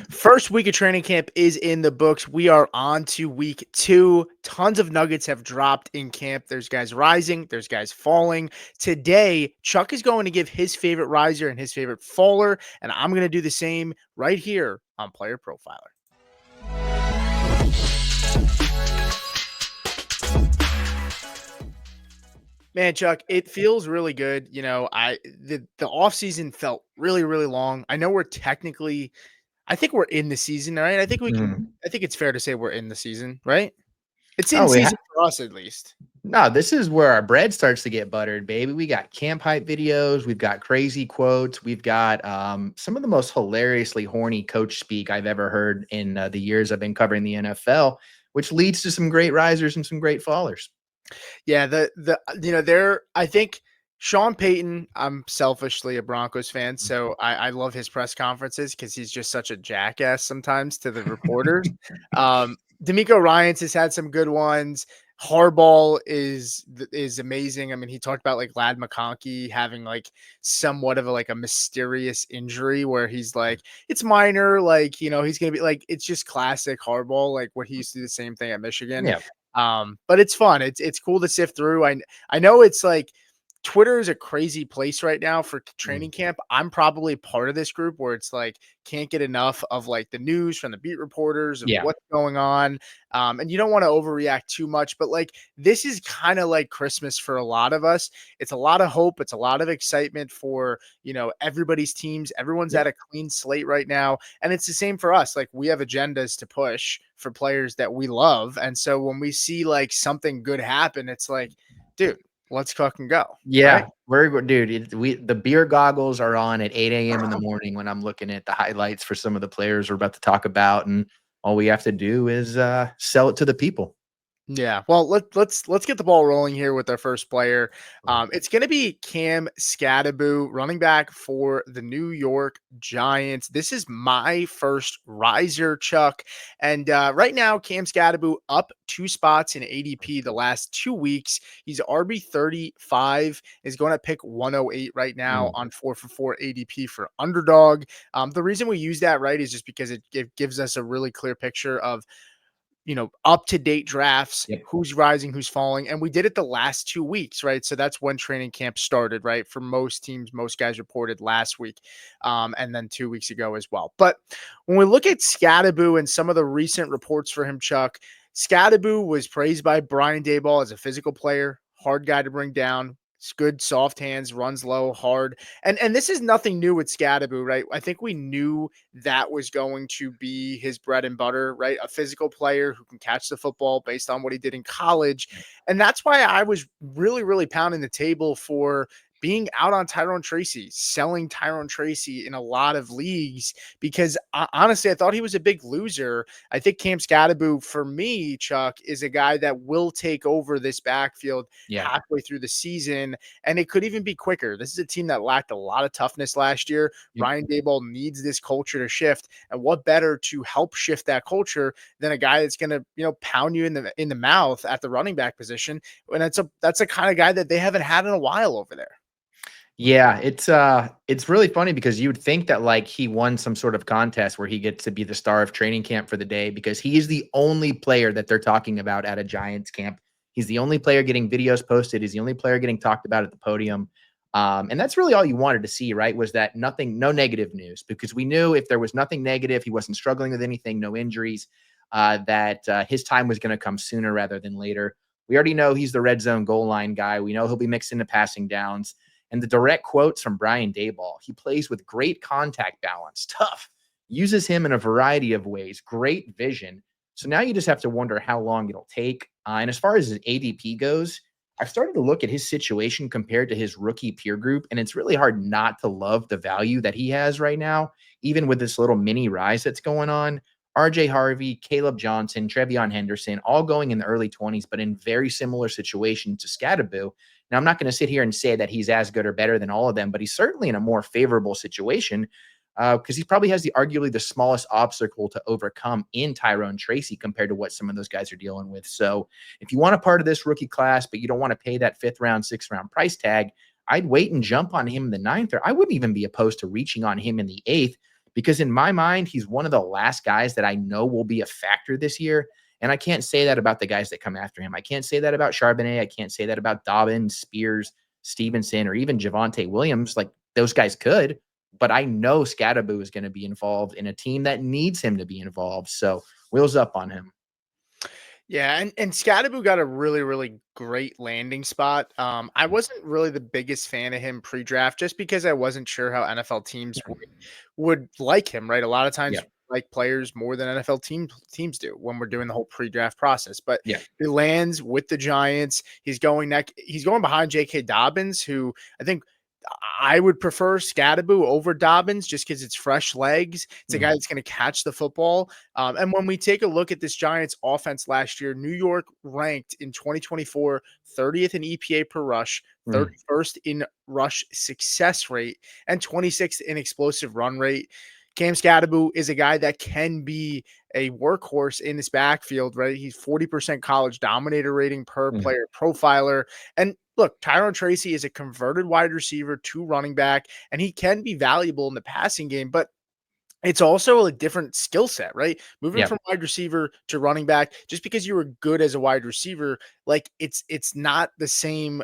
First week of training camp is in the books. We are on to week 2. Tons of nuggets have dropped in camp. There's guys rising, there's guys falling. Today, Chuck is going to give his favorite riser and his favorite faller, and I'm going to do the same right here on Player Profiler. Man, Chuck, it feels really good. The offseason felt really, really long. I know we're technically I think we're in the season, right? Mhm. I think it's fair to say we're in the season, right? It's in Oh, season for us at least. no, this is where our bread starts to get buttered, baby. We got camp hype videos, we've got crazy quotes, we've got some of the most hilariously horny coach speak I've ever heard in the years I've been covering the NFL, which leads to some great risers and some great fallers. Yeah, there I think Sean Payton, I'm selfishly a Broncos fan, so I love his press conferences because he's just such a jackass sometimes to the reporters. D'Amico Ryans has had some good ones. Harbaugh is amazing. I mean, he talked about like Lad McConkey having like somewhat of a mysterious injury where he's like, it's minor, like he's gonna be like, it's just classic Harbaugh, like what he used to do the same thing at Michigan. Yeah. But it's fun. It's cool to sift through. I know it's like Twitter is a crazy place right now for training Mm. camp. I'm probably part of this group where it's like can't get enough of like the news from the beat reporters of Yeah. what's going on. And you don't want to overreact too much, but like this is kind of like Christmas for a lot of us. It's a lot of hope. It's a lot of excitement for, everybody's teams. Everyone's Yeah. at a clean slate right now. And it's the same for us. Like we have agendas to push for players that we love. And so when we see like something good happen, it's like, dude, let's fucking go. Right. Yeah, we're good, dude. The beer goggles are on at 8 a.m. in the morning when I'm looking at the highlights for some of the players we're about to talk about, and all we have to do is sell it to the people. Yeah, well, let's get the ball rolling here with our first player. It's going to be Cam Skattebo, running back for the New York Giants. This is my first riser, Chuck, and right now Cam Skattebo up 2 spots in ADP the last 2 weeks. He's RB 35, is going to pick 108 right now Mm. on 4 for 4 ADP for underdog. The reason we use that right is just because it gives us a really clear picture of up to date drafts, Yep. who's rising, who's falling. And we did it the last 2 weeks, right? So that's when training camp started, right? For most teams, most guys reported last week, and then 2 weeks ago as well. But when we look at Skattebo and some of the recent reports for him, Chuck, Skattebo was praised by Brian Daboll as a physical player, hard guy to bring down. It's good, soft hands, runs low, hard. And this is nothing new with Skattebo, right? I think we knew that was going to be his bread and butter, right? A physical player who can catch the football based on what he did in college. And that's why I was really, really pounding the table for being out on Tyrone Tracy, selling Tyrone Tracy in a lot of leagues, because honestly, I thought he was a big loser. I think Cam Skattebo, for me, Chuck, is a guy that will take over this backfield Yeah. halfway through the season, and it could even be quicker. This is a team that lacked a lot of toughness last year. Yep. Brian Daboll needs this culture to shift, and what better to help shift that culture than a guy that's going to, pound you in the mouth at the running back position? And that's a kind of guy that they haven't had in a while over there. Yeah, it's really funny because you would think that like he won some sort of contest where he gets to be the star of training camp for the day because he is the only player that they're talking about at a Giants camp. He's the only player getting videos posted. He's the only player getting talked about at the podium. And that's really all you wanted to see, right? Was that no negative news, because we knew if there was nothing negative, he wasn't struggling with anything, no injuries, that his time was going to come sooner rather than later. We already know he's the red zone goal line guy. We know he'll be mixed into passing downs. And the direct quotes from Brian Daboll: he plays with great contact balance, tough, uses him in a variety of ways, great vision. So now you just have to wonder how long it'll take. And as far as his ADP goes, I've started to look at his situation compared to his rookie peer group, and it's really hard not to love the value that he has right now, even with this little mini rise that's going on. RJ Harvey, Caleb Johnson, Trevion Henderson, all going in the early 20s, but in very similar situations to Skattebo. Now, I'm not going to sit here and say that he's as good or better than all of them, but he's certainly in a more favorable situation because he probably has arguably the smallest obstacle to overcome in Tyrone Tracy compared to what some of those guys are dealing with. So if you want a part of this rookie class, but you don't want to pay that 5th round, 6th round price tag, I'd wait and jump on him in the 9th, or I wouldn't even be opposed to reaching on him in the 8th, because in my mind, he's one of the last guys that I know will be a factor this year. And I can't say that about the guys that come after him. I can't say that about Charbonnet. I can't say that about Dobbins, Spears, Stevenson, or even Javonte Williams. Like those guys could, but I know Skattebo is going to be involved in a team that needs him to be involved. So wheels up on him. Yeah, and Skattebo got a really, really great landing spot. I wasn't really the biggest fan of him pre-draft just because I wasn't sure how NFL teams would like him, right? A lot of times Yeah. like players more than NFL teams do when we're doing the whole pre-draft process. But Yeah. he lands with the Giants. He's going behind J.K. Dobbins, who I think I would prefer Skattebo over Dobbins just because it's fresh legs. It's a guy Mhm. that's going to catch the football. And when we take a look at this Giants offense last year, New York ranked in 2024 30th in EPA per rush, Mhm. 31st in rush success rate, and 26th in explosive run rate. Cam Skattebo is a guy that can be a workhorse in this backfield, right? He's 40% college dominator rating per Mhm. player profiler. And look, Tyrone Tracy is a converted wide receiver to running back, and he can be valuable in the passing game, but it's also a different skill set, right? Moving Yeah. from wide receiver to running back, just because you were good as a wide receiver, like it's not the same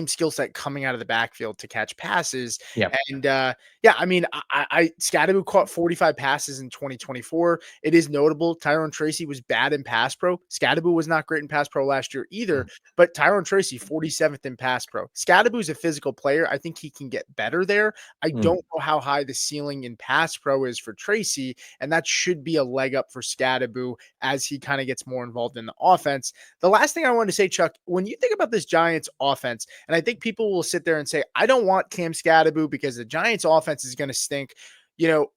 skill set coming out of the backfield to catch passes. Yeah. And yeah, I mean, I Skattebo caught 45 passes in 2024. It is notable. Tyrone Tracy was bad in pass pro. Skattebo was not great in pass pro last year either, Mhm. but Tyrone Tracy 47th in pass pro. Skattebo is a physical player. I think he can get better there. I Mhm. don't know how high the ceiling in pass pro is for Tracy, and that should be a leg up for Skattebo as he kind of gets more involved in the offense. The last thing I want to say, Chuck, when you think about this Giants offense, and I think people will sit there and say, I don't want Cam Skattebo because the Giants offense is going to stink. You know,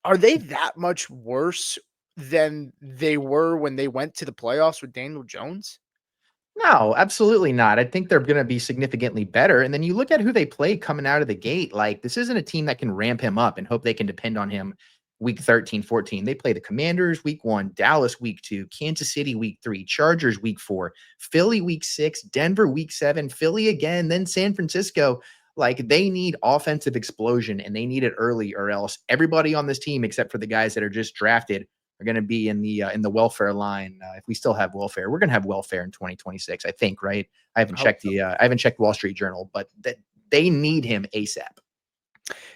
are they that much worse than they were when they went to the playoffs with Daniel Jones? No, absolutely not. I think they're going to be significantly better. And then you look at who they play coming out of the gate. Like, this isn't a team that can ramp him up and hope they can depend on him week 13, 14. They play the Commanders week 1, Dallas week 2, Kansas City week 3, Chargers week 4, Philly week 6, Denver week 7, Philly again, then San Francisco. Like, they need offensive explosion and they need it early, or else everybody on this team, except for the guys that are just drafted, are going to be in the welfare line. If we still have welfare, we're going to have welfare in 2026, I think, right? I hope so. I haven't checked Wall Street Journal, but that they need him ASAP.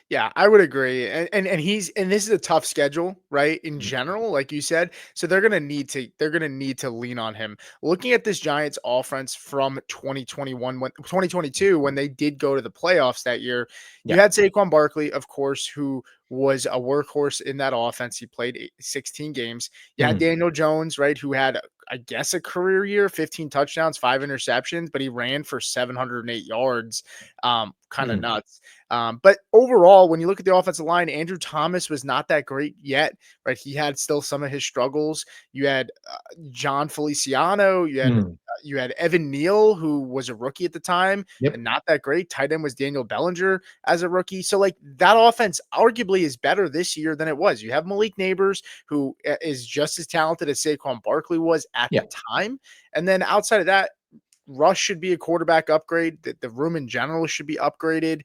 Yeah, I would agree. And this is a tough schedule, right? In Mhm. general, like you said. So they're gonna need to lean on him. Looking at this Giants offense from 2021 when 2022, when they did go to the playoffs that year, you Yeah. had Saquon Barkley, of course, who was a workhorse in that offense. He played 16 games. You had Mhm. Daniel Jones, right, who had I guess a career year, 15 touchdowns, 5 interceptions, but he ran for 708 yards. Kind of Mhm. nuts. But overall, when you look at the offensive line, Andrew Thomas was not that great yet, right? He had still some of his struggles. You had John Feliciano, Mhm. you had Evan Neal, who was a rookie at the time Yep. and not that great. Tight end was Daniel Bellinger as a rookie. So, like, that offense arguably is better this year than it was. You have Malik Neighbors, who is just as talented as Saquon Barkley was at Yeah. the time. And then outside of that, Rush should be a quarterback upgrade. The room in general should be upgraded.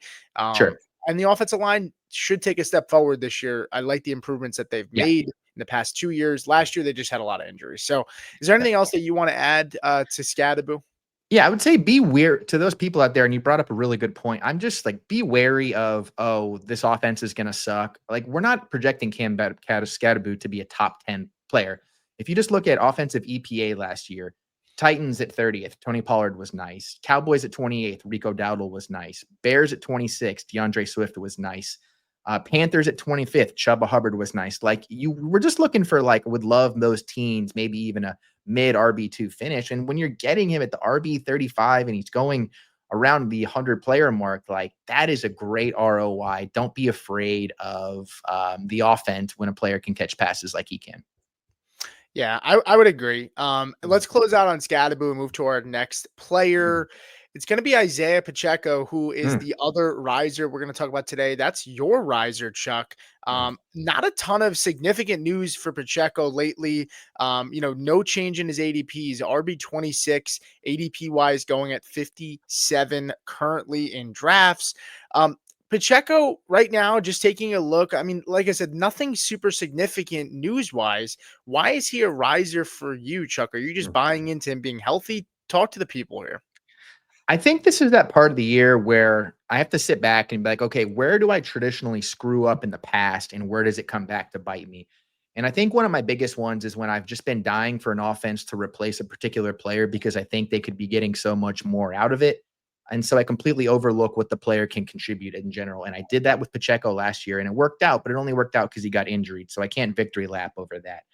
Sure. And the offensive line should take a step forward this year. I like the improvements that they've Yeah. made in the past 2 years. Last year, they just had a lot of injuries. So, is there Yeah. anything else that you want to add to Skattebo? Yeah, I would say be wary to those people out there, and you brought up a really good point. I'm just like, be wary of, oh, this offense is going to suck. Like, we're not projecting Skattebo to be a top 10 player. If you just look at offensive EPA last year, Titans at 30th, Tony Pollard was nice. Cowboys at 28th, Rico Dowdle was nice. Bears at 26th, DeAndre Swift was nice. Panthers at 25th, Chuba Hubbard was nice. Like, we're just looking for, like, would love those teams, maybe even a mid RB2 finish. And when you're getting him at the RB35 and he's going around the 100 player mark, like, that is a great ROI. Don't be afraid of the offense when a player can catch passes like he can. Yeah, I would agree. Mhm. Let's close out on Skattebo and move to our next Mhm. player. It's going to be Isiah Pacheco, who is Mm. the other riser we're going to talk about today. That's your riser, Chuck. Mm. Not a ton of significant news for Pacheco lately. No change in his ADP. He's RB26, ADP wise, going at 57 currently in drafts. Um, Pacheco right now, just taking a look. I mean, like I said, nothing super significant news wise. Why is he a riser for you, Chuck? Are you just buying into him being healthy? Talk to the people here. I think this is that part of the year where I have to sit back and be like, okay, where do I traditionally screw up in the past and where does it come back to bite me? And I think one of my biggest ones is when I've just been dying for an offense to replace a particular player because I think they could be getting so much more out of it. And so I completely overlook what the player can contribute in general. And I did that with Pacheco last year and it worked out, but it only worked out because he got injured. So I can't victory lap over that.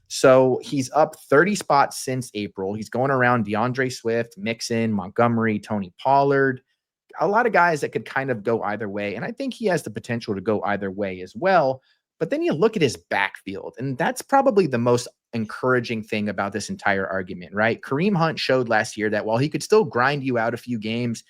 So he's up 30 spots since April. He's going around DeAndre Swift, Mixon, Montgomery, Tony Pollard, a lot of guys that could kind of go either way. And I think he has the potential to go either way as well. But then you look at his backfield, and that's probably the most encouraging thing about this entire argument, right? Kareem Hunt showed last year that while he could still grind you out a few games,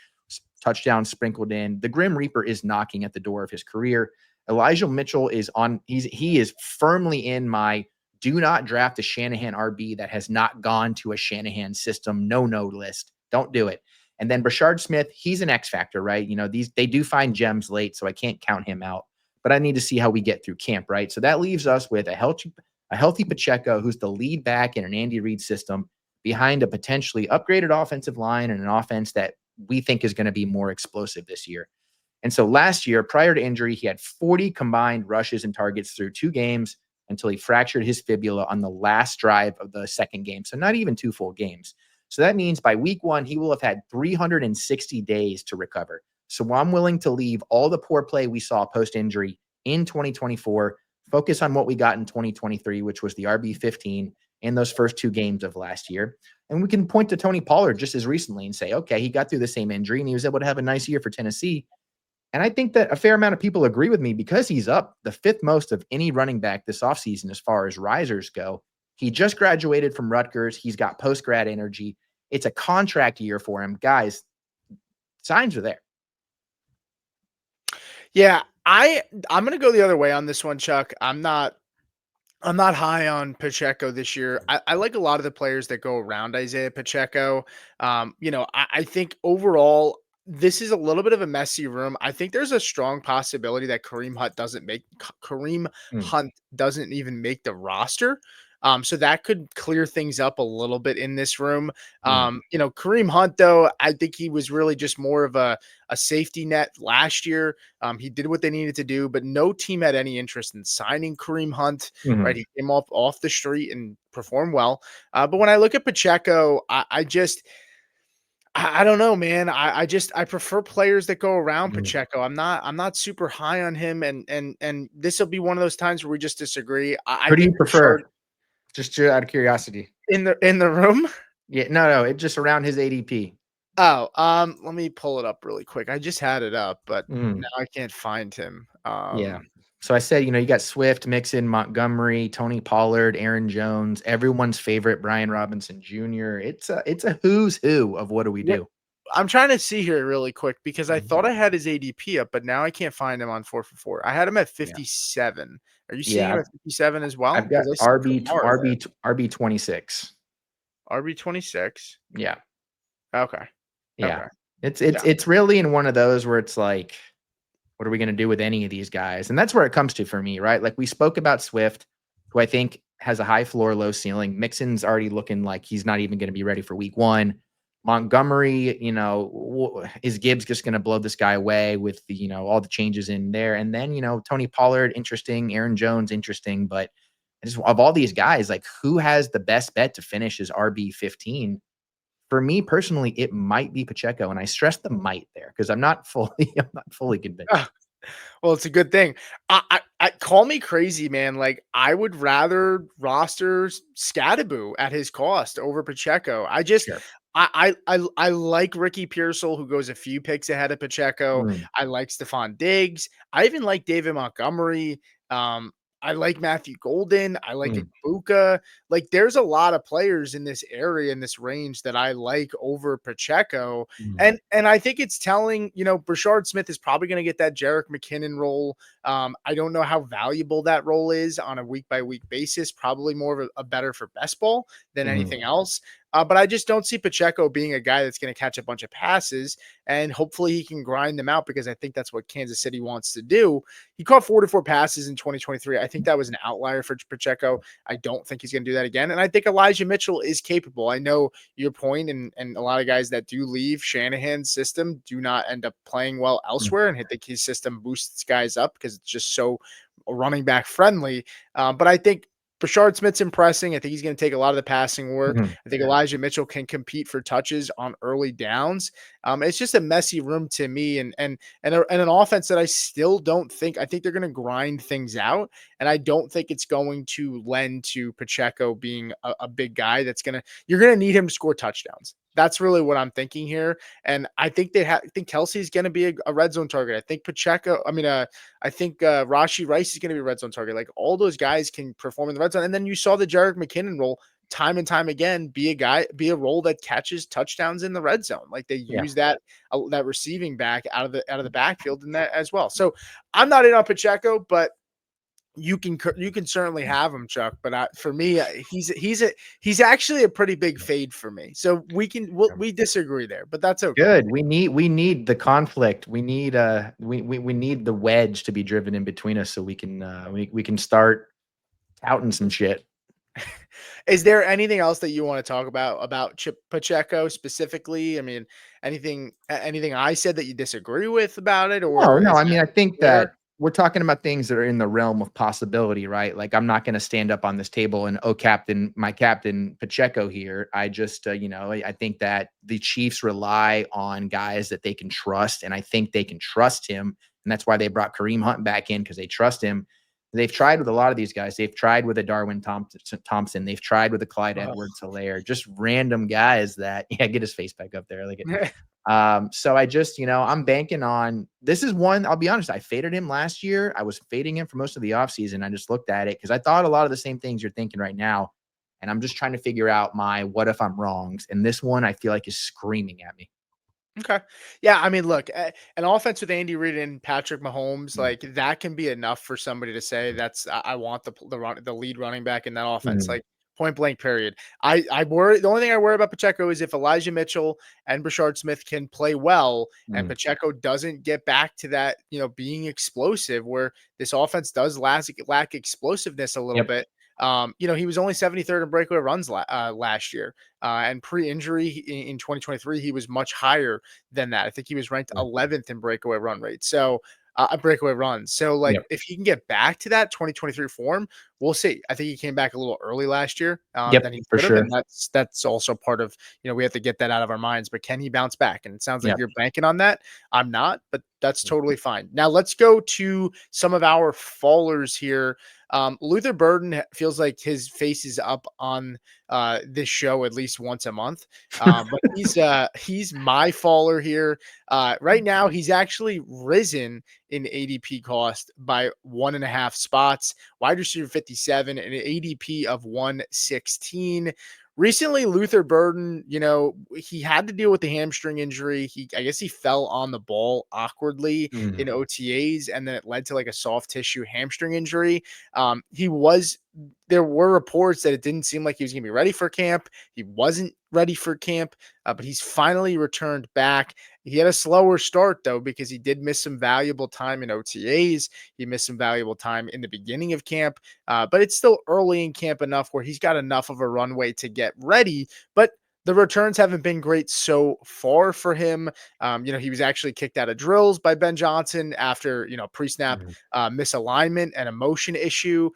touchdowns sprinkled in, the Grim Reaper is knocking at the door of his career. Elijah Mitchell is on, he is firmly in my do not draft a Shanahan RB that has not gone to a Shanahan system no list. Don't do it. And then Brashard Smith, he's an X factor, right? You know, they do find gems late, so I can't count him out. But I need to see how we get through camp, right? So that leaves us with a healthy Pacheco, who's the lead back in an Andy Reid system, behind a potentially upgraded offensive line and an offense that we think is going to be more explosive this year. And so last year, prior to injury, he had 40 combined rushes and targets through 2 games until he fractured his fibula on the last drive of the second game. So not even 2 full games. So that means by week 1, he will have had 360 days to recover. So I'm willing to leave all the poor play we saw post-injury in 2024, focus on what we got in 2023, which was the RB15 in those first 2 games of last year. And we can point to Tony Pollard just as recently and say, okay, he got through the same injury and he was able to have a nice year for Tennessee. And I think that a fair amount of people agree with me because he's up the 5th most of any running back this offseason as far as risers go. He just graduated from Rutgers. He's got post-grad energy. It's a contract year for him. Guys, signs are there. Yeah, I'm gonna go the other way on this one, Chuck. I'm not high on Pacheco this year. I like a lot of the players that go around Isiah Pacheco. I think overall this is a little bit of a messy room. I think there's a strong possibility that Kareem Mm, Hunt doesn't even make the roster. So that could clear things up a little bit in this room. mm, Kareem Hunt, though, I think he was really just more of a safety net last year. He did what they needed to do, but no team had any interest in signing Kareem Hunt. Right, mhm, he came off the street and performed well. But when I look at Pacheco, I don't know, man. I prefer players that go around mhm. Pacheco. I'm not super high on him, and this will be one of those times where we just disagree. I Who do you think prefer? Richard Just out of curiosity. in the room. Yeah, no, it's just around his ADP. Oh, let me pull it up really quick. I just had it up, but Mm, now I can't find him. yeah. So I said, you got Swift, Mixon, Montgomery, Tony Pollard, Aaron Jones, everyone's favorite Brian Robinson Jr. It's a who's who of what do we Yeah, do? I'm trying to see here really quick because I Mhm. thought I had his ADP up, but now I can't find him on 4 for 4. I had him at Yeah. 57. Are you seeing Yeah. him at 57 as well? I've got Because I see RB Kamara there. RB 26. RB 26. Yeah. Okay. Yeah. Okay. It's Yeah. it's it's really in one of those where it's like, what are we gonna do with any of these guys? And that's where it comes to for me, right? Like we spoke about Swift, who I think has a high floor, low ceiling. Mixon's already looking like he's not even gonna be ready for week 1. Montgomery, is Gibbs just gonna blow this guy away with all the changes in there? And then, Tony Pollard, interesting, Aaron Jones, interesting, but just of all these guys, like who has the best bet to finish his RB15? For me personally, it might be Pacheco, and I stress the might there because I'm not fully convinced. Well, it's a good thing. I call me crazy, man. Like I would rather roster Skattebo at his cost over Pacheco. Sure. I like Ricky Pearsall, who goes a few picks ahead of Pacheco. Mm, I like Stephon Diggs. I even like David Montgomery. Um, I like Matthew Golden. I like mm, Igbuka. Like, there's a lot of players in this area, in this range, that I like over Pacheco. mm, And I think it's telling, Brashard Smith is probably going to get that Jerick McKinnon role. I don't know how valuable that role is on a week by week basis. Probably more of a better for best ball than mhm, anything else. But I just don't see Pacheco being a guy that's going to catch a bunch of passes, and hopefully he can grind them out because I think that's what Kansas City wants to do. He caught 44 passes in 2023. I think that was an outlier for Pacheco. I don't think he's going to do that again. And I think Elijah Mitchell is capable. I know your point, and a lot of guys that do leave Shanahan's system do not end up playing well elsewhere, and I think his system boosts guys up because it's just so running back friendly. But I think Brashard Smith's impressing. I think he's going to take a lot of the passing work. Mhm. I think Elijah Mitchell can compete for touches on early downs. It's just a messy room to me, and an offense that I still don't think. I think they're going to grind things out, and I don't think it's going to lend to Pacheco being a big guy. You're going to need him to score touchdowns. That's really what I'm thinking here, and I think I think Kelsey's going to be a red zone target. I think Pacheco. I think Rashi Rice is going to be a red zone target. Like all those guys can perform in the red zone. And then you saw the Jerick McKinnon role time and time again be a role that catches touchdowns in the red zone. Like they Yeah. use that receiving back out of the backfield in that as well. So I'm not in on Pacheco, but you can certainly have him, Chuck. But for me, he's actually a pretty big fade for me. So we disagree there, but that's okay. Good. We need the conflict. We need the wedge to be driven in between us so we can start outing some shit. Is there anything else that you want to talk about Chip Pacheco specifically? I mean, anything I said that you disagree with about it, No, or no. is I mean, I think there? that we're talking about things that are in the realm of possibility, right? Like I'm not going to stand up on this table and my captain Pacheco here. I just, I think that the Chiefs rely on guys that they can trust, and I think they can trust him, and that's why they brought Kareem Hunt back in because they trust him. They've tried with a lot of these guys. They've tried with a Darwin Thompson. They've tried with a Clyde Oh. Edwards-Helaire, just random guys that get his face back up there. Like so I just, I'm banking on this is one. I'll be honest, I faded him last year. I was fading him for most of the offseason. I just looked at it because I thought a lot of the same things you're thinking right now. And I'm just trying to figure out my what if I'm wrongs. And this one I feel like is screaming at me. Okay. Yeah, I mean, look, an offense with Andy Reid and Patrick Mahomes, Mm. like that can be enough for somebody to say I want the lead running back in that offense, Mhm. like point blank. Period. I worry. The only thing I worry about Pacheco is if Elijah Mitchell and Brashard Smith can play well, and Mm. Pacheco doesn't get back to that, being explosive, where this offense does lack explosiveness a little Yep. bit. He was only 73rd in breakaway runs last year, and pre-injury in 2023 he was much higher than that. I think he was ranked Mm. 11th in breakaway run rate. So breakaway runs. So like Yep. if he can get back to that 2023 form, we'll see. I think he came back a little early last year Yep. than he For should have, sure. and that's also part of we have to get that out of our minds. But can he bounce back? And it sounds like Yep. you're banking on that. I'm not, but that's totally fine. Now let's go to some of our fallers here. Luther Burden feels like his face is up on this show at least once a month. But he's my faller here. Right now, he's actually risen in ADP cost by 1.5 spots. Wide receiver 57 and an ADP of 116. Recently, Luther Burden, he had to deal with the hamstring injury. I guess he fell on the ball awkwardly Mm. in OTAs, and then it led to like a soft tissue hamstring injury. There were reports that it didn't seem like he was going to be ready for camp. He wasn't ready for camp, but he's finally returned back. He had a slower start though, because he did miss some valuable time in OTAs. He missed some valuable time in the beginning of camp, but it's still early in camp enough where he's got enough of a runway to get ready. But the returns haven't been great so far for him. He was actually kicked out of drills by Ben Johnson after, pre-snap Mm. misalignment and a motion issue.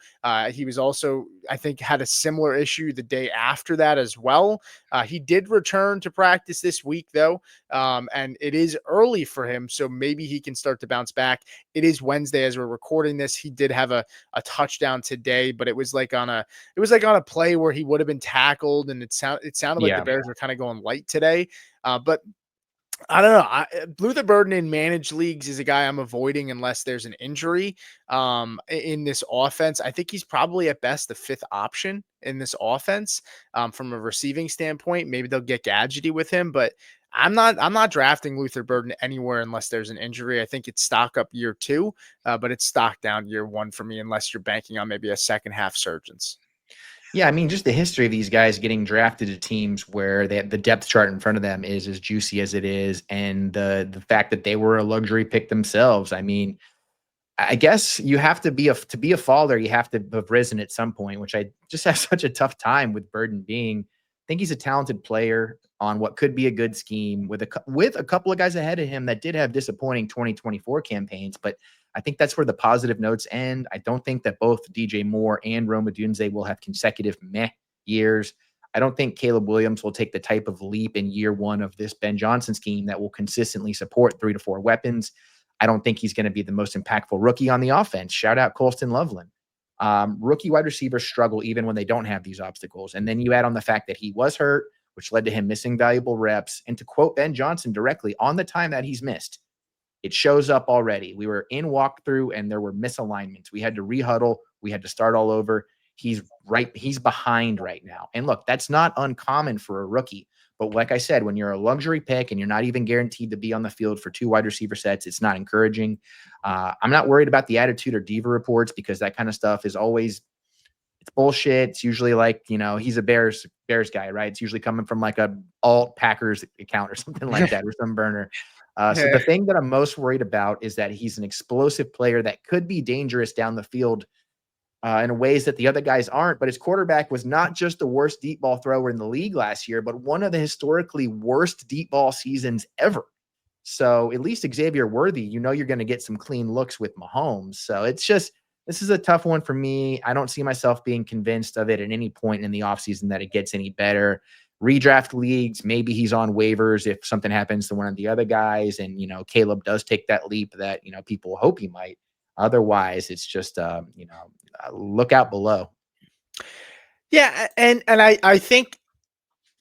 He was also, I think, had a similar issue the day after that as well. He did return to practice this week, though, and it is early for him, so maybe he can start to bounce back. It is Wednesday as we're recording this. He did have a touchdown today, but it was like on a play where he would have been tackled, and it sounded like the Yeah. Bears were kind of going light today. But I don't know. Luther Burden in managed leagues is a guy I'm avoiding unless there's an injury in this offense. I think he's probably at best the fifth option in this offense from a receiving standpoint. Maybe they'll get gadgety with him, but I'm not drafting Luther Burden anywhere unless there's an injury. I think it's stock up year 2, but it's stock down year 1 for me unless you're banking on maybe a second half surgeons. Yeah, I mean, just the history of these guys getting drafted to teams where they, the depth chart in front of them is as juicy as it is, and the fact that they were a luxury pick themselves. I mean, I guess you have to be a father, you have to have risen at some point, which I just have such a tough time with Burden being. I think he's a talented player on what could be a good scheme with a couple of guys ahead of him that did have disappointing 2024 campaigns, but I think that's where the positive notes end. I don't think that both DJ Moore and Rome Odunze will have consecutive meh years. I don't think Caleb Williams will take the type of leap in year one of this Ben Johnson scheme that will consistently support 3 to 4 weapons. I don't think he's going to be the most impactful rookie on the offense. Shout out Colston Loveland. Rookie wide receivers struggle even when they don't have these obstacles. And then you add on the fact that he was hurt, which led to him missing valuable reps. And to quote Ben Johnson directly, on the time that he's missed, it shows up already. We were in walkthrough and there were misalignments. We had to rehuddle. We had to start all over. He's behind right now. And look, that's not uncommon for a rookie. But like I said, when you're a luxury pick and you're not even guaranteed to be on the field for 2 wide receiver sets, it's not encouraging. I'm not worried about the attitude or diva reports because that kind of stuff is always, it's bullshit. It's usually like, he's a Bears guy, right? It's usually coming from like a alt Packers account or something like that, or some burner. So the thing that I'm most worried about is that he's an explosive player that could be dangerous down the field in ways that the other guys aren't. But his quarterback was not just the worst deep ball thrower in the league last year, but one of the historically worst deep ball seasons ever. So at least Xavier Worthy, you're going to get some clean looks with Mahomes. So this is a tough one for me. I don't see myself being convinced of it at any point in the offseason that it gets any better. Redraft leagues, maybe he's on waivers if something happens to one of the other guys. And, Caleb does take that leap that, people hope he might. Otherwise, it's just, look out below. Yeah. And I think,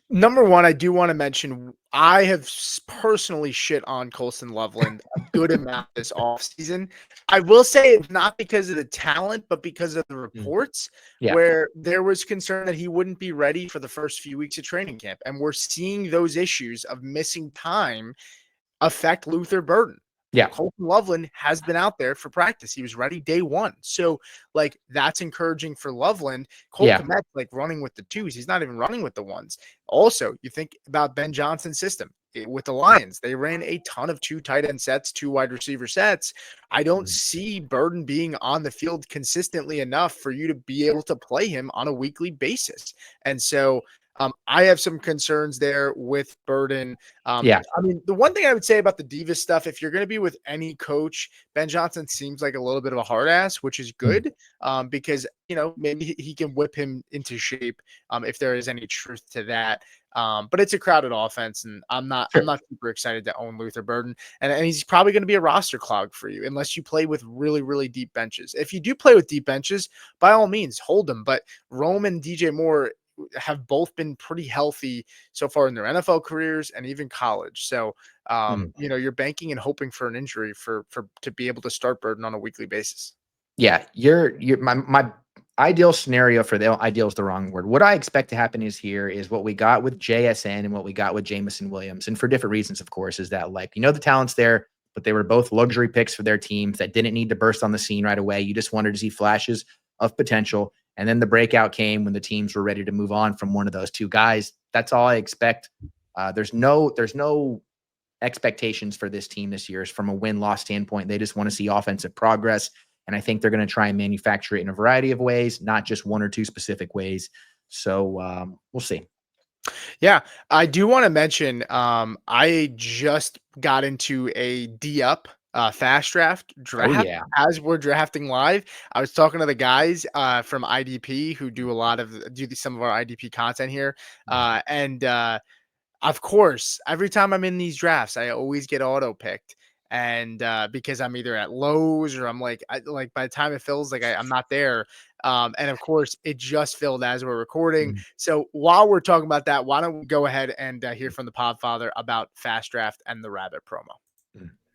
number one, I do want to mention I have personally shit on Colston Loveland a good amount this offseason. I will say it's not because of the talent, but because of the reports where there was concern that he wouldn't be ready for the first few weeks of training camp. And we're seeing those issues of missing time affect Luther Burden. Yeah. Colston Loveland has been out there for practice. He was ready day one. So, that's encouraging for Loveland. Cole Kmet's running with the 2s. He's not even running with the 1s. Also, you think about Ben Johnson's system with the Lions. They ran a ton of 2 tight end sets, 2 wide receiver sets. I don't see Burden being on the field consistently enough for you to be able to play him on a weekly basis. And so, I have some concerns there with Burden. I mean, the one thing I would say about the Divas stuff, if you're going to be with any coach, Ben Johnson seems like a little bit of a hard ass, which is good because, maybe he can whip him into shape if there is any truth to that. But it's a crowded offense, and I'm not super excited to own Luther Burden. And he's probably going to be a roster clog for you unless you play with really, really deep benches. If you do play with deep benches, by all means, hold them. But Rome and DJ Moore have both been pretty healthy so far in their NFL careers and even college. So, you're banking and hoping for an injury to be able to start Burden on a weekly basis. Yeah. My ideal scenario for the ideal is the wrong word. What I expect to happen is what we got with JSN and what we got with Jameson Williams. And for different reasons, of course, is that the talent's there, but they were both luxury picks for their teams that didn't need to burst on the scene right away. You just wanted to see flashes of potential. And then the breakout came when the teams were ready to move on from one of those 2 guys. That's all I expect. There's no expectations for this team this year from a win-loss standpoint. They just want to see offensive progress. And I think they're going to try and manufacture it in a variety of ways, not just 1 or 2 specific ways. So we'll see. Yeah, I do want to mention I just got into a D-up fast draft as we're drafting live. I was talking to the guys from IDP who do some of our IDP content here. And of course, every time I'm in these drafts, I always get auto picked. And because I'm either at lows or I'm by the time it fills, I'm not there. And of course, it just filled as we're recording. So while we're talking about that, why don't we go ahead and hear from the Podfather about Fast Draft and the Rabbit promo?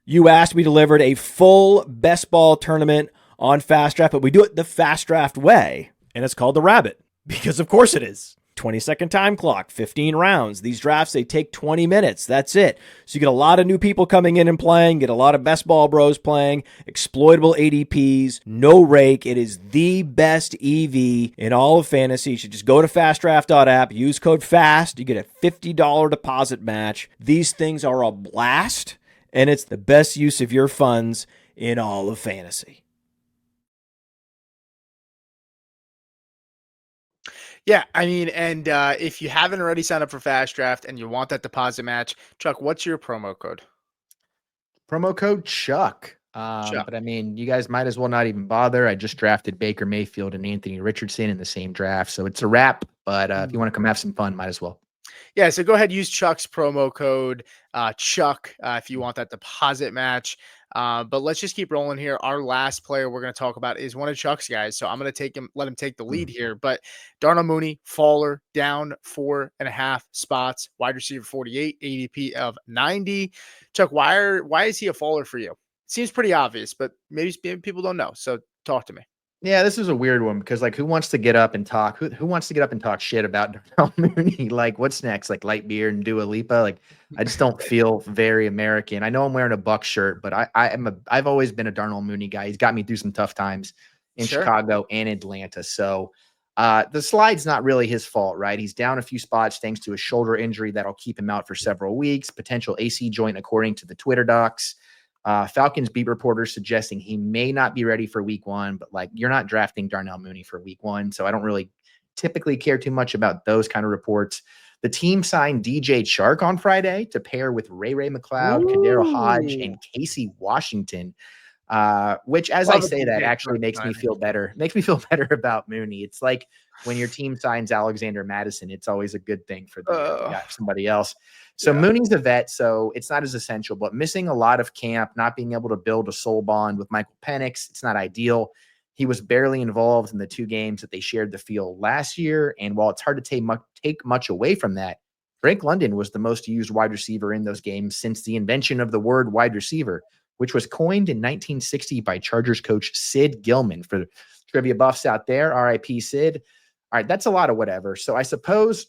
You asked, we delivered a full best ball tournament on Fast Draft, but we do it the Fast Draft way, and it's called the Rabbit because, of course, it is. 20-second time clock, 15 rounds. These drafts, they take 20 minutes. That's it. So you get a lot of new people coming in and playing, get a lot of best ball bros playing, exploitable ADPs, no rake. It is the best EV in all of fantasy. You should just go to fastdraft.app, use code FAST. You get a $50 deposit match. These things are a blast, and it's the best use of your funds in all of fantasy. Yeah, I mean, and if you haven't already signed up for Fast Draft and you want that deposit match, Chuck, what's your promo code? Promo code Chuck. Chuck. But I mean, you guys might as well not even bother. I just drafted Baker Mayfield and Anthony Richardson in the same draft, so it's a wrap. But if you want to come have some fun, might as well. Yeah, so go ahead, use Chuck's promo code Chuck if you want that deposit match. But let's just keep rolling here. Our last player we're going to talk about is one of Chuck's guys. So I'm going to let him take the lead here. But Darnell Mooney, faller, down 4.5 spots, wide receiver 48, ADP of 90. Chuck, why is he a faller for you? Seems pretty obvious, but maybe people don't know. So talk to me. Yeah, this is a weird one because like who wants to get up and talk? Who wants to get up and talk shit about Darnell Mooney? Like what's next? Like light beer and Dua Lipa? Like I just don't feel very American. I know I'm wearing a Buck shirt, but I've always been a Darnell Mooney guy. He's got me through some tough times in Chicago and Atlanta. So the slide's not really his fault, right? He's down a few spots thanks to a shoulder injury that'll keep him out for several weeks, potential AC joint according to the Twitter docs. Falcons beat reporters suggesting he may not be ready for week 1, but like you're not drafting Darnell Mooney for week 1. So I don't really typically care too much about those kind of reports. The team signed DJ Chark on Friday to pair with Ray McLeod, Kadero Hodge, and Casey Washington, which as I say that actually makes me feel better. Makes me feel better about Mooney. It's like when your team signs Alexander Madison, it's always a good thing for somebody else. So Mooney's a vet, so it's not as essential, but missing a lot of camp, not being able to build a soul bond with Michael Penix, it's not ideal. He was barely involved in the 2 games that they shared the field last year, and while it's hard to take much away from that, Drake London was the most used wide receiver in those games since the invention of the word wide receiver, which was coined in 1960 by Chargers coach Sid Gilman. For trivia buffs out there, RIP Sid. All right, that's a lot of whatever. So I suppose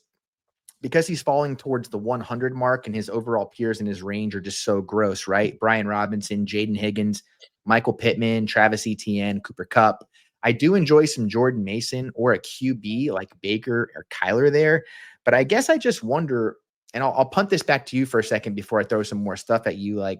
because he's falling towards the 100 mark and his overall peers in his range are just so gross, right? Brian Robinson, Jaden Higgins, Michael Pittman, Travis Etienne, Cooper Kupp. I do enjoy some Jordan Mason or a QB like Baker or Kyler there. But I guess I just wonder, and I'll punt this back to you for a second before I throw some more stuff at you. Like,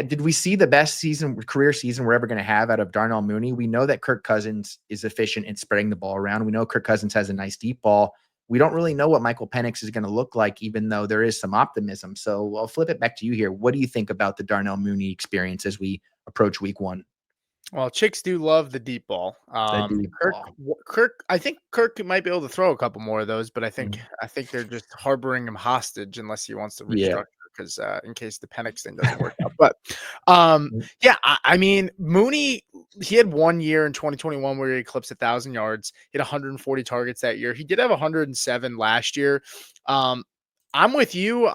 did we see the best career season we're ever going to have out of Darnell Mooney? We know that Kirk Cousins is efficient in spreading the ball around. We know Kirk Cousins has a nice deep ball. We don't really know what Michael Penix is going to look like, even though there is some optimism. So I'll flip it back to you here. What do you think about the Darnell Mooney experience as we approach week 1? Well, chicks do love the deep ball. Kirk, I think Kirk might be able to throw a couple more of those, but I think they're just harboring him hostage unless he wants to restructure because in case the Penix thing doesn't work out. But I mean, Mooney, he had 1 year in 2021 where he eclipsed 1,000 yards, hit 140 targets that year. He did have 107 last year. I'm with you.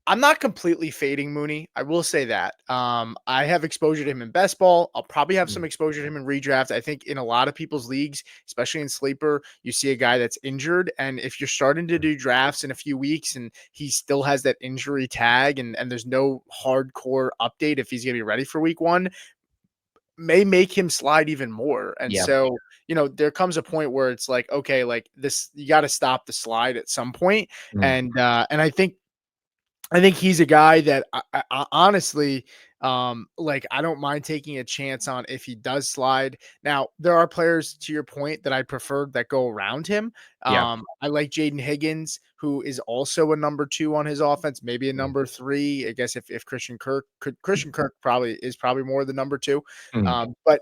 I'm not completely fading Mooney. I will say that. I have exposure to him in best ball. I'll probably have some exposure to him in redraft. I think in a lot of people's leagues, especially in sleeper, you see a guy that's injured. And if you're starting to do drafts in a few weeks and he still has that injury tag and there's no hardcore update if he's going to be ready for week 1, may make him slide even more. And so, there comes a point where it's like, okay, like this, you got to stop the slide at some point. And I think he's a guy that I honestly, I don't mind taking a chance on if he does slide. Now, there are players, to your point, that I prefer that go around him. I like Jaden Higgins, who is also a number 2 on his offense, maybe a number 3. I guess if Christian Kirk probably more the number 2. But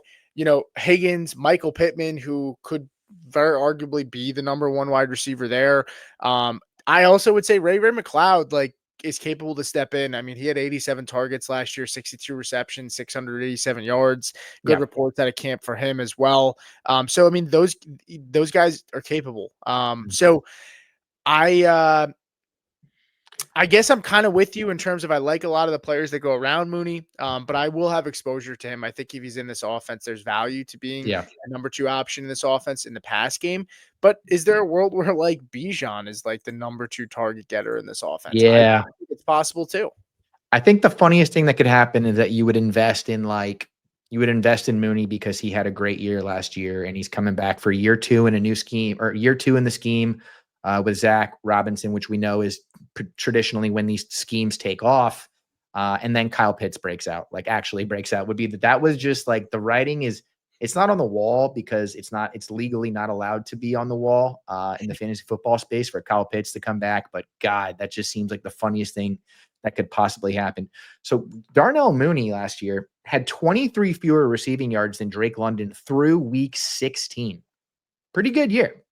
Higgins, Michael Pittman, who could very arguably be the number 1 wide receiver there. I also would say Ray McLeod, is capable to step in. I mean, he had 87 targets last year, 62 receptions, 687 yards. Good reports out of camp for him as well. So I mean, those guys are capable. So I I guess I'm kind of with you in terms of I like a lot of the players that go around Mooney, but I will have exposure to him. I think if he's in this offense, there's value to being Yeah. a number 2 option in this offense in the pass game. But is there a world where like Bijan is like the number 2 target getter in this offense? I Yeah. think it's possible too. I think the funniest thing that could happen is that you would invest in Mooney because he had a great year last year and he's coming back for year 2 in a new scheme, or year 2 in the scheme with Zach Robinson, which we know is traditionally when these schemes take off. And then Kyle Pitts actually breaks out, would be that was just like the writing is, it's not on the wall because it's legally not allowed to be on the wall in the fantasy football space for Kyle Pitts to come back. But God, that just seems like the funniest thing that could possibly happen. So Darnell Mooney last year had 23 fewer receiving yards than Drake London through week 16. Pretty good year.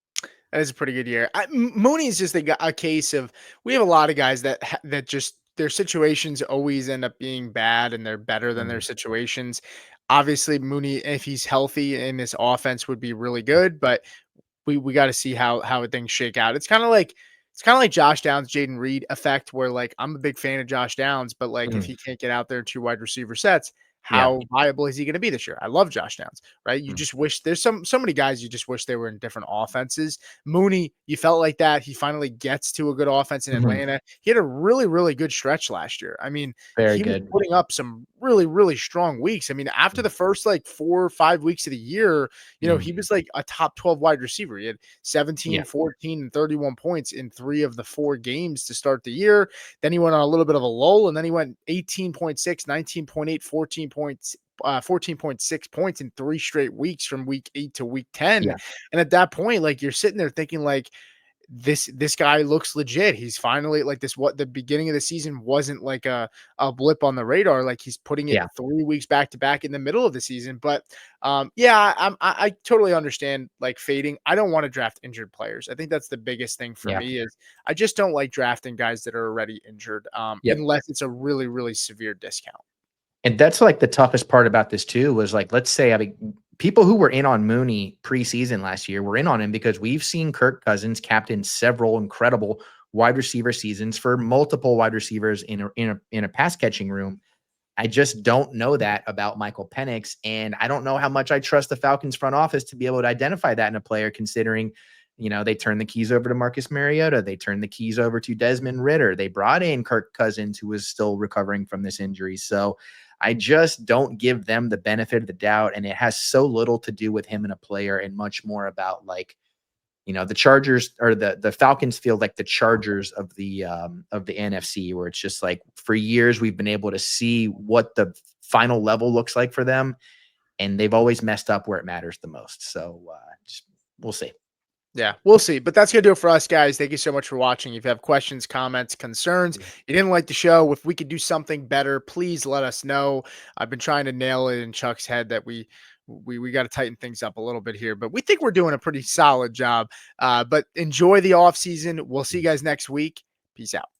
That is a pretty good year. Mooney is just a case of, we have a lot of guys that just their situations always end up being bad and they're better than their situations. Obviously, Mooney, if he's healthy in this offense, would be really good, but we got to see how things shake out. It's kind of like Josh Downs, Jaden Reed effect, where like I'm a big fan of Josh Downs, but like if he can't get out there in 2 wide receiver sets, Yeah. how viable is he going to be this year? I love Josh Downs, right? You Mm. just wish there's so many guys you just wish they were in different offenses. Mooney, you felt like that. He finally gets to a good offense in Atlanta. He had a really, really good stretch last year. I mean, Very he was good. putting up some really, really strong weeks. I mean, after the first like 4 or 5 weeks of the year, he was like a top 12 wide receiver. He had 17, Yeah. 14, and 31 points in 3 of the 4 games to start the year. Then he went on a little bit of a lull, and then he went 18.6, 19.8, 14 points, 14.6 points in 3 straight weeks from week 8 to week 10. Yeah. And at that point, like you're sitting there thinking like, this guy looks legit. He's finally like this. What the beginning of the season wasn't like a blip on the radar. Like he's putting it Yeah. 3 weeks back to back in the middle of the season. But yeah, I totally understand like fading. I don't want to draft injured players. I think that's the biggest thing for Yeah. me is I just don't like drafting guys that are already injured Yep. unless it's a really, really severe discount. And that's like the toughest part about this too, was like, let's say, I mean, people who were in on Mooney preseason last year were in on him because we've seen Kirk Cousins captain several incredible wide receiver seasons for multiple wide receivers in a pass catching room. I just don't know that about Michael Penix, and I don't know how much I trust the Falcons front office to be able to identify that in a player, considering, they turned the keys over to Marcus Mariota. They turned the keys over to Desmond Ridder. They brought in Kirk Cousins, who was still recovering from this injury. So I just don't give them the benefit of the doubt. And it has so little to do with him and a player and much more about like, the Chargers or the Falcons feel like the Chargers of the NFC, where it's just like for years we've been able to see what the final level looks like for them. And they've always messed up where it matters the most. So we'll see. Yeah, we'll see. But that's going to do it for us, guys. Thank you so much for watching. If you have questions, comments, concerns, you didn't like the show, if we could do something better, please let us know. I've been trying to nail it in Chuck's head that we got to tighten things up a little bit here, but we think we're doing a pretty solid job. But enjoy the off season. We'll see you guys next week. Peace out.